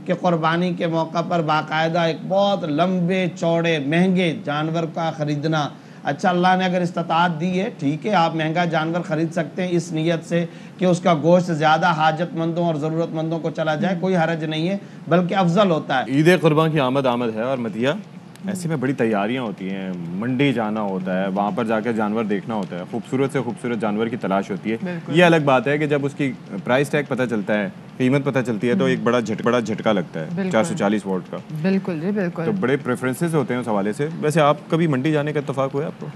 کہ قربانی کے موقع پر باقاعدہ ایک بہت لمبے چوڑے مہنگے جانور کا خریدنا. اچھا اللہ نے اگر استطاعت دی ہے ٹھیک ہے، آپ مہنگا جانور خرید سکتے ہیں اس نیت سے کہ اس کا گوشت زیادہ حاجت مندوں اور ضرورت مندوں کو چلا جائے، کوئی حرج نہیں ہے، بلکہ افضل ہوتا ہے. عید قربان کی آمد ہے اور مدیہ ایسے میں بڑی تیاریاں ہوتی ہیں، منڈی جانا ہوتا ہے، وہاں پر جا کے جانور دیکھنا ہوتا ہے، خوبصورت سے خوبصورت جانور کی تلاش ہوتی ہے. یہ الگ بات ہے کہ جب اس کی پرائس ٹیگ پتہ چلتا ہے، قیمت پتہ چلتی ہے تو ایک بڑا جھٹکا لگتا ہے 440 واٹ کا. بالکل جی بالکل. تو بڑے پریفرنسز ہوتے ہیں اس حوالے سے. ویسے آپ کبھی منڈی جانے کا اتفاق ہوا ہے آپ کو؟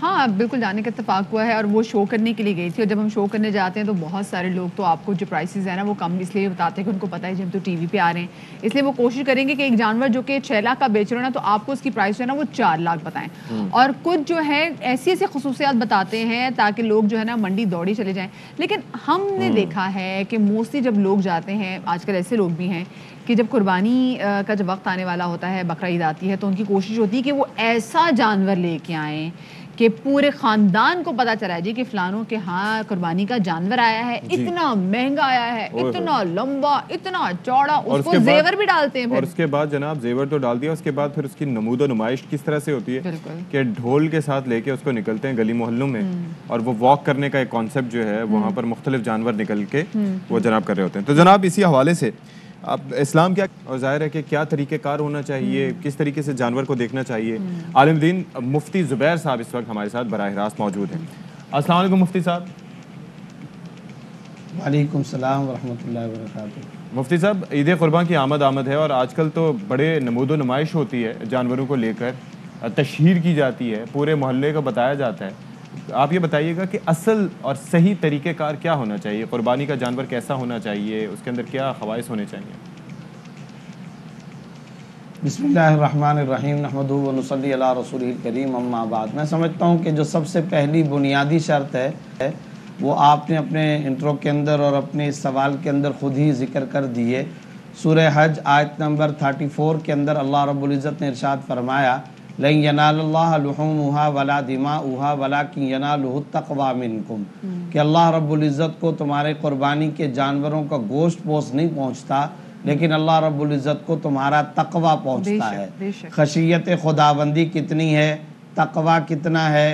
ہاں بالکل جانے کا اتفاق ہوا ہے، اور وہ شو کرنے کے لیے گئی تھی. اور جب ہم شو کرنے جاتے ہیں تو بہت سارے لوگ تو آپ کو جو پرائسز ہیں نا وہ کم اس لیے بتاتے ہیں کہ ان کو پتہ ہے جب تو ٹی وی پہ آ رہے ہیں، اس لیے وہ کوشش کریں گے کہ ایک جانور جو کہ 6 لاکھ کا بیچ رہے ہیں نا تو آپ کو اس کی پرائس جو ہے نا وہ 4 لاکھ بتائیں. اور کچھ جو ہے ایسی ایسی خصوصیات بتاتے ہیں تاکہ لوگ جو ہے نا منڈی دوڑی چلے جائیں. لیکن ہم نے دیکھا ہے کہ موسٹلی جب لوگ جاتے ہیں، آج کل ایسے لوگ بھی ہیں کہ جب قربانی کا جب وقت آنے والا ہوتا ہے، بقرہ عید آتی ہے، تو ان کی کوشش ہوتی ہے کہ وہ ایسا جانور لے کے آئیں کہ پورے خاندان کو پتہ چلا جی کہ فلانوں کے ہاں قربانی کا جانور آیا ہے، اتنا مہنگا آیا ہے، اتنا لمبا، اتنا چوڑا. اس کو زیور بھی ڈالتے ہیں. اور اس کے بعد جناب زیور تو ڈال دیا، اس کے بعد پھر اس کی نمود و نمائش کس طرح سے ہوتی ہے کہ ڈھول کے ساتھ لے کے اس کو نکلتے ہیں گلی محلوں میں، اور وہ واک کرنے کا ایک کانسیپٹ جو ہے وہاں پر مختلف جانور نکل کے وہ جناب کر رہے ہوتے ہیں. تو جناب اسی حوالے سے اب اسلام کیا، اور ظاہر ہے کہ کیا طریقہ کار ہونا چاہیے، کس طریقے سے جانور کو دیکھنا چاہیے. عالم دین مفتی زبیر صاحب اس وقت ہمارے ساتھ براہ راست موجود ہیں. السلام علیکم مفتی صاحب. وعلیکم السلام ورحمۃ اللہ وبرکاتہ. مفتی صاحب عید قربان کی آمد ہے اور آج کل تو بڑے نمود و نمائش ہوتی ہے، جانوروں کو لے کر تشہیر کی جاتی ہے، پورے محلے کو بتایا جاتا ہے. آپ یہ بتائیے گا کہ اصل اور صحیح طریقہ کار کیا ہونا چاہیے، قربانی کا جانور کیسا ہونا چاہیے، اس کے اندر کیا خواص ہونے چاہیے؟ بسم اللہ الرحمن الرحیم، نحمدہ و نصلی علی رسولہ الکریم، اما بعد. میں سمجھتا ہوں کہ جو سب سے پہلی بنیادی شرط ہے وہ آپ نے اپنے انٹرو کے اندر اور اپنے اس سوال کے اندر خود ہی ذکر کر دیے. سورہ حج آیت نمبر 34 کے اندر اللہ رب العزت نے ارشاد فرمایا لَن يَنَالَ اللَّهَ لُحُومُهَا وَلَا دِمَاؤُهَا وَلَكِنْ يَنَالُهُ التَّقْوَى مِنْكُمْ کہ اللہ رب العزت کو تمہارے قربانی کے جانوروں کا گوشت پوست نہیں پہنچتا، لیکن اللہ رب العزت کو تمہارا تقوی پہنچتا ہے. خشیت خداوندی کتنی ہے، تقوی کتنا ہے،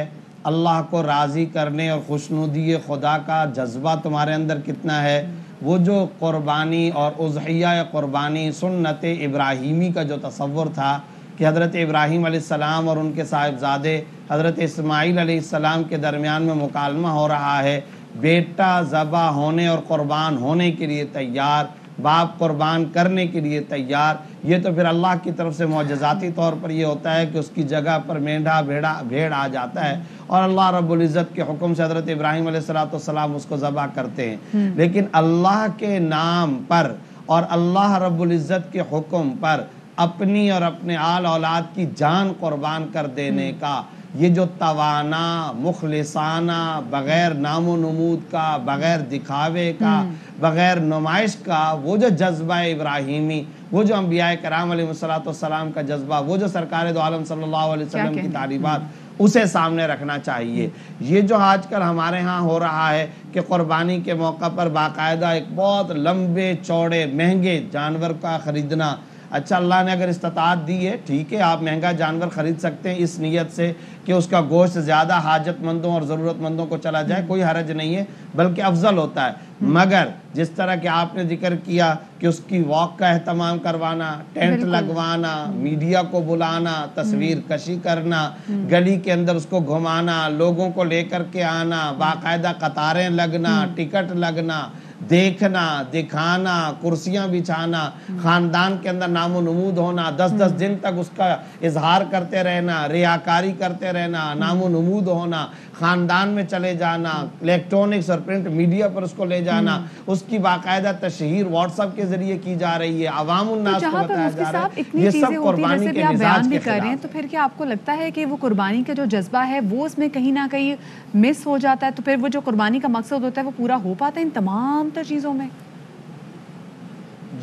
اللہ کو راضی کرنے اور خوشنودی خدا کا جذبہ تمہارے اندر کتنا ہے. وہ جو قربانی اور اضحیہ قربانی سنت ابراہیمی کا جو تصور تھا کہ حضرت ابراہیم علیہ السلام اور ان کے صاحبزادے حضرت اسماعیل علیہ السلام کے درمیان میں مکالمہ ہو رہا ہے، بیٹا ذبح ہونے اور قربان ہونے کے لیے تیار، باپ قربان کرنے کے لیے تیار. یہ تو پھر اللہ کی طرف سے معجزاتی طور پر یہ ہوتا ہے کہ اس کی جگہ پر مینڈھا بھیڑ آ جاتا ہے اور اللہ رب العزت کے حکم سے حضرت ابراہیم علیہ السلام اس کو ذبح کرتے ہیں. لیکن اللہ کے نام پر اور اللہ رب العزت کے حکم پر اپنی اور اپنے آل اولاد کی جان قربان کر دینے کا یہ جو توانا مخلصانہ، بغیر نام و نمود کا، بغیر دکھاوے کا، بغیر نمائش کا، وہ جو جذبہ ابراہیمی، وہ جو انبیاء کرام علیہ السلام کا جذبہ، وہ جو سرکار دو عالم صلی اللہ علیہ وسلم کی تعلیمات، اسے سامنے رکھنا چاہیے. یہ جو آج کل ہمارے ہاں ہو رہا ہے کہ قربانی کے موقع پر باقاعدہ ایک بہت لمبے چوڑے مہنگے جانور کا خریدنا. اچھا اللہ نے اگر استطاعت دی ہے ٹھیک ہے، آپ مہنگا جانور خرید سکتے ہیں اس نیت سے کہ اس کا گوشت زیادہ حاجت مندوں اور ضرورت مندوں کو چلا جائے، کوئی حرج نہیں ہے، بلکہ افضل ہوتا ہے. مگر جس طرح کہ آپ نے ذکر کیا کہ اس کی واک کا اہتمام کروانا، ٹینٹ لگوانا، میڈیا کو بلانا، تصویر کشی کرنا، گلی کے اندر اس کو گھمانا، لوگوں کو لے کر کے آنا، باقاعدہ قطاریں لگنا، ٹکٹ لگنا، دیکھنا، دکھانا، کرسیاں بچھانا، خاندان کے اندر نام و نمود ہونا، 10 دن تک اس کا اظہار کرتے رہنا، ریاکاری کرتے رہنا، نام و نمود ہونا، خاندان میں چلے جانا، الیکٹرونکس اور پرنٹ میڈیا پر اس کو لے جانا، اس کی باقاعدہ تشہیر واٹس ایپ کے ذریعے کی جا رہی ہے، عوام الناس کو بتایا جا رہا ہے. یہ سب قربانی کے مزاج کے خلاف ہے. تو پھر کیا آپ کو لگتا ہے کہ وہ قربانی کا جو جذبہ ہے وہ اس میں کہیں نہ کہیں مس ہو جاتا ہے؟ تو پھر وہ جو قربانی کا مقصد ہوتا ہے وہ پورا ہو پاتا ہے ان تمام چیزوں میں؟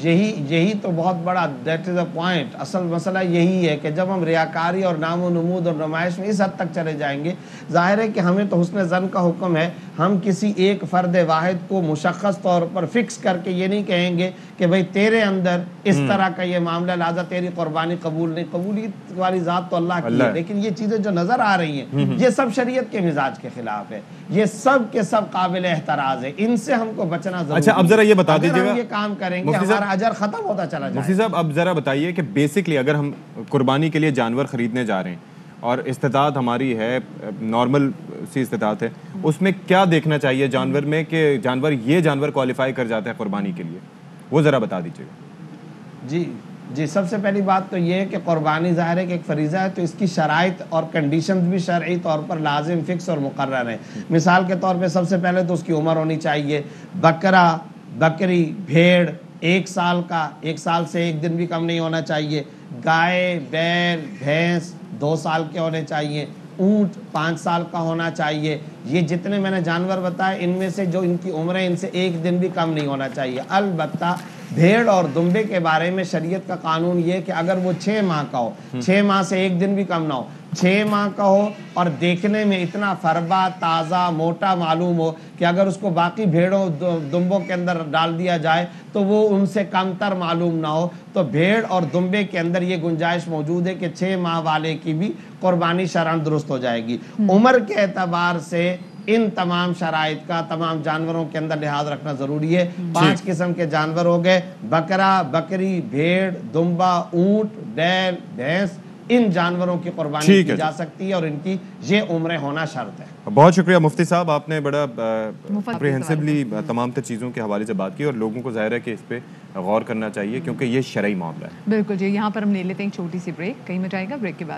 یہی تو بہت بڑا دیٹ از اے پوائنٹ. اصل مسئلہ یہی ہے کہ جب ہم ریاکاری اور نام و نمود اور نمائش میں اس حد تک چلے جائیں گے, ظاہر ہے کہ ہمیں تو حسن ظن کا حکم ہے. ہم کسی ایک فرد واحد کو مشخص طور پر فکس کر کے یہ نہیں کہیں گے کہ بھئی تیرے اندر اس طرح کا یہ معاملہ, لہذا تیری قربانی قبول نہیں. قبولیت والی ذات تو اللہ کی ہے, لیکن یہ چیزیں جو نظر آ رہی ہیں یہ سب شریعت کے مزاج کے خلاف ہے. یہ سب کے سب قابل احتراز ہے, ان سے ہم کو بچنا ضروری ہے. اچھا اب ذرا یہ بتا دیجیے گا, یہ کام کریں گے ہمارا اجر ختم ہوتا چلا جائے. مفتی صاحب اب ذرا بتائیے کہ بیسکلی اگر ہم قربانی کے لیے جانور خریدنے جا رہے ہیں اور استطاعت ہماری ہے, نارمل سی استطاعت ہے, اس میں کیا دیکھنا چاہیے جانور میں کہ یہ جانور کوالیفائی کر جاتا ہے قربانی کے لیے, وہ ذرا بتا دیجیے گا. جی سب سے پہلی بات تو یہ ہے کہ قربانی ظاہر ہے کہ ایک فریضہ ہے, تو اس کی شرائط اور کنڈیشنز بھی شرعی طور پر لازم, فکس اور مقرر ہیں. مثال کے طور پہ سب سے پہلے تو اس کی عمر ہونی چاہیے. بکرا, بکری, بھیڑ 1 سال کا, 1 سال سے 1 دن بھی کم نہیں ہونا چاہیے. گائے, بیل, بھینس 2 سال کے ہونے چاہیے. اونٹ 5 سال کا ہونا چاہیے. یہ جتنے میں نے جانور بتائے ان میں سے جو ان کی عمریں ان سے 1 دن بھی کم نہیں ہونا چاہیے. البتہ بھیڑ اور دمبے کے بارے میں شریعت کا قانون یہ کہ اگر وہ 6 ماہ کا ہو, 6 ماہ سے 1 دن بھی کم نہ ہو, 6 ماہ کا ہو اور دیکھنے میں اتنا فربا, تازہ, موٹا معلوم ہو کہ اگر اس کو باقی بھیڑوں دمبوں کے اندر ڈال دیا جائے تو وہ ان سے کم تر معلوم نہ ہو, تو بھیڑ اور دمبے کے اندر یہ گنجائش موجود ہے کہ 6 ماہ والے کی بھی قربانی شرعاً درست ہو جائے گی. عمر کے اعتبار سے ان تمام شرائط کا تمام جانوروں کے اندر لحاظ رکھنا ضروری ہے. 5 قسم کے جانور ہو گئے, بکرا, بکری, بھیڑ, دمبا, اونٹ, بیل, بھینس. ان جانوروں کی قربانی کی جا سکتی ہے اور ان کی یہ عمریں ہونا شرط ہے. بہت شکریہ مفتی صاحب, آپ نے بڑا کمپریہنسولی تمام تر چیزوں کے حوالے سے بات کی اور لوگوں کو ظاہر ہے کہ اس پہ غور کرنا چاہیے کیونکہ یہ شرعی معاملہ ہے. بالکل جی, یہاں پر ہم لے لیتے ہیں ایک چھوٹی سی بریک. کہیں میں جائے گا, بریک کے بعد